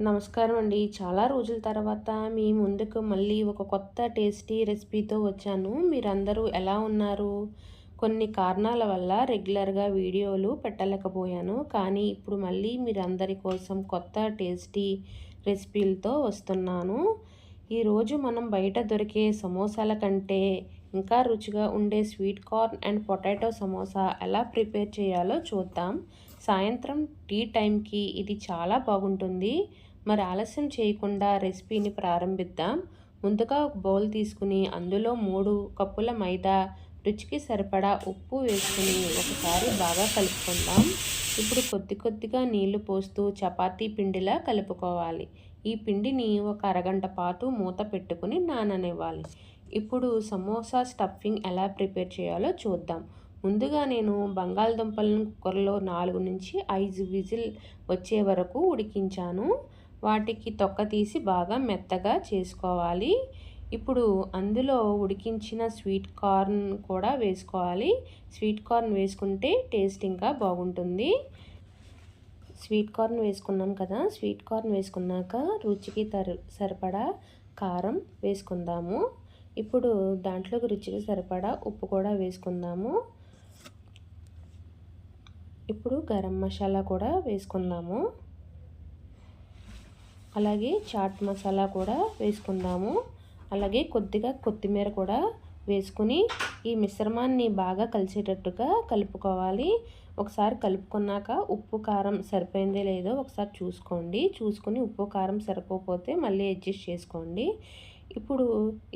నమస్కారం అండి. చాలా రోజుల తర్వాత మీ ముందుకు మళ్ళీ ఒక కొత్త టేస్టీ రెసిపీతో వచ్చాను. మీరందరూ ఎలా ఉన్నారు? కొన్ని కారణాల వల్ల రెగ్యులర్‌గా వీడియోలు పెట్టలేకపోయాను. కానీ ఇప్పుడు మళ్ళీ మీరందరి కోసం కొత్త టేస్టీ రెసిపీలతో వస్తున్నాను. ఈరోజు మనం బయట దొరికే సమోసాల కంటే ఇంకా రుచిగా ఉండే sweet corn and potato samosa ఎలా ప్రిపేర్ చేయాలో చూద్దాం. సాయంత్రం టీ టైంకి ఇది చాలా బాగుంటుంది. మరి ఆలస్యం చేయకుండా రెసిపీని ప్రారంభిద్దాం. ముందుగా ఒక బౌల్ తీసుకుని అందులో 3 కప్పుల మైదా, రుచికి సరిపడా ఉప్పు వేసుకుని ఒకసారి బాగా కలుపుకుందాం. ఇప్పుడు కొద్ది కొద్దిగా నీళ్లు పోస్తూ చపాతీ పిండిలా కలుపుకోవాలి. ఈ పిండిని ఒక అరగంట పాటు మూత పెట్టుకుని నాననివ్వాలి. ఇప్పుడు సమోసా స్టఫింగ్ ఎలా ప్రిపేర్ చేయాలో చూద్దాం. ముందుగా నేను బంగాళదుంపలను కుక్కర్లో 4 నుంచి 5 విజిల్ వచ్చే వరకు ఉడికించాను. వాటికి తొక్క తీసి బాగా మెత్తగా చేసుకోవాలి. ఇప్పుడు అందులో ఉడికించిన స్వీట్ కార్న్ కూడా వేసుకోవాలి. స్వీట్ కార్న్ వేసుకుంటే టేస్ట్ ఇంకా బాగుంటుంది. స్వీట్ కార్న్ వేసుకున్నాం కదా, స్వీట్ కార్న్ వేసుకున్నాక రుచికి సరిపడా కారం వేసుకుందాము. ఇప్పుడు దాంట్లోకి రుచికి సరిపడా ఉప్పు కూడా వేసుకుందాము. ఇప్పుడు గరం మసాలా కూడా వేసుకుందాము. అలాగే చాట్ మసాలా కూడా వేసుకుందాము. అలాగే కొద్దిగా కొత్తిమీర కూడా వేసుకుని ఈ మిశ్రమాన్ని బాగా కలిసేటట్టుగా కలుపుకోవాలి. ఒకసారి కలుపుకున్నాక ఉప్పు కారం సరిపోయిందో లేదో ఒకసారి చూసుకోండి. చూసుకుని ఉప్పు కారం సరిపోతే మళ్ళీ అడ్జస్ట్ చేసుకోండి. ఇప్పుడు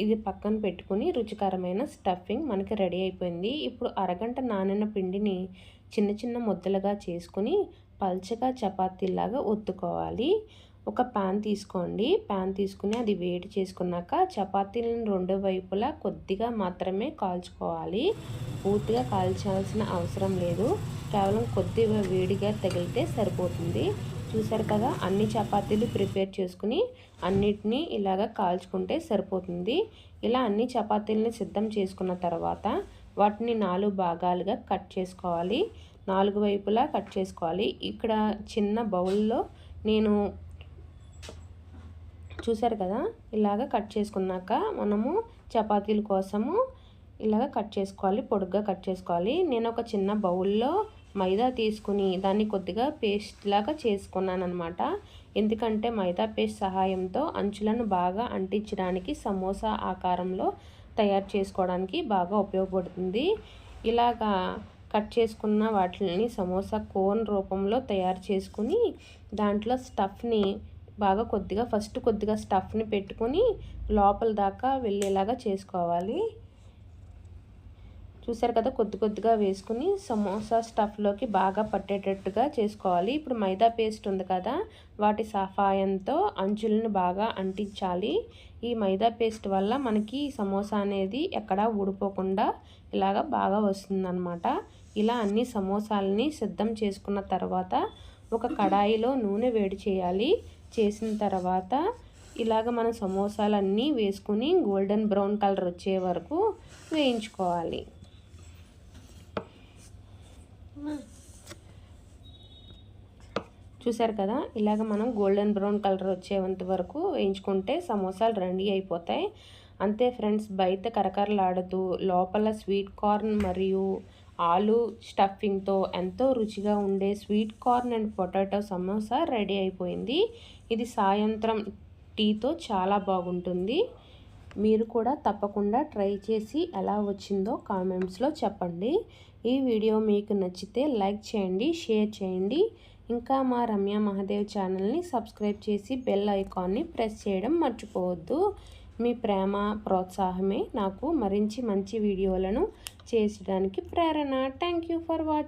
ఇది పక్కన పెట్టుకుని రుచికరమైన స్టఫింగ్ మనకి రెడీ అయిపోయింది. ఇప్పుడు అరగంట నానిన పిండిని చిన్న చిన్న ముద్దలుగా చేసుకుని పల్చగా చపాతీలాగా ఒత్తుకోవాలి. ఒక ప్యాన్ తీసుకోండి. ప్యాన్ తీసుకుని అది వేడి చేసుకున్నాక చపాతీలను 2 వైపులా కొద్దిగా మాత్రమే కాల్చుకోవాలి. పూర్తిగా కాల్చాల్సిన అవసరం లేదు. కేవలం కొద్దిగా వేడిగా తగిలితే సరిపోతుంది. చూసారు కదా, అన్ని చపాతీలు ప్రిపేర్ చేసుకుని అన్నిటినీ ఇలాగ కాల్చుకుంటే సరిపోతుంది. ఇలా అన్ని చపాతీలని సిద్ధం చేసుకున్న తర్వాత వాటిని 4 భాగాలుగా కట్ చేసుకోవాలి. 4 వైపులా కట్ చేసుకోవాలి. ఇక్కడ చిన్న బౌల్లో నేను చూసారు కదా, ఇలాగ కట్ చేసుకున్నాక మనము చపాతీల కోసము ఇలాగ కట్ చేసుకోవాలి. పొడుగ్గా కట్ చేసుకోవాలి. నేను ఒక చిన్న బౌల్లో మైదా తీసుకుని దాన్ని కొద్దిగా పేస్ట్ లాగా చేసుకున్నాను అనమాట. ఎందుకంటే మైదా పేస్ట్ సహాయంతో అంచులను బాగా అంటించడానికి, సమోసా ఆకారంలో తయారు చేసుకోవడానికి బాగా ఉపయోగపడుతుంది. ఇలాగా కట్ చేసుకున్న వాటిని సమోసా కోన్ రూపంలో తయారు చేసుకుని దాంట్లో స్టఫ్ని బాగా కొద్దిగా స్టఫ్ని పెట్టుకొని లోపల దాకా వెళ్ళేలాగా చేసుకోవాలి. చూసారు కదా, కొద్దిగా వేసుకుని సమోసా స్టఫ్లోకి బాగా పట్టేటట్టుగా చేసుకోవాలి. ఇప్పుడు మైదా పేస్ట్ ఉంది కదా, వాటి సహాయంతో అంచులను బాగా అంటించాలి. ఈ మైదా పేస్ట్ వల్ల మనకి సమోసా అనేది ఎక్కడా ఊడిపోకుండా ఇలాగ బాగా వస్తుందన్నమాట. ఇలా అన్ని సమోసాలని సిద్ధం చేసుకున్న తర్వాత ఒక కడాయిలో నూనె వేడి చేయాలి. చేసిన తర్వాత ఇలాగ మనం సమోసాలన్నీ వేసుకుని గోల్డెన్ బ్రౌన్ కలర్ వచ్చే వరకు వేయించుకోవాలి. చూసారు కదా, ఇలాగ మనం గోల్డెన్ బ్రౌన్ కలర్ వచ్చేంత వరకు వేయించుకుంటే సమోసాలు రెడీ అయిపోతాయి. అంతే ఫ్రెండ్స్, బయట కరకరలాడుతూ లోపల స్వీట్ కార్న్ మరియు ఆలు స్టఫింగ్తో ఎంతో రుచిగా ఉండే sweet corn and potato samosa ready అయిపోయింది. ఇది సాయంత్రం టీతో చాలా బాగుంటుంది. మీరు కూడా తప్పకుండా ట్రై చేసి ఎలా వచ్చిందో కామెంట్స్లో చెప్పండి. ఈ వీడియో మీకు నచ్చితే లైక్ చేయండి, షేర్ చేయండి. ఇంకా మా రమ్య మహాదేవ్ ఛానల్ని సబ్స్క్రైబ్ చేసి బెల్ ఐకాన్ని ప్రెస్ చేయడం మర్చిపోవద్దు. మీ ప్రేమ ప్రోత్సాహమే నాకు మరించి మంచి వీడియోలను చేయడానికి ప్రేరణ. Thank you for watching.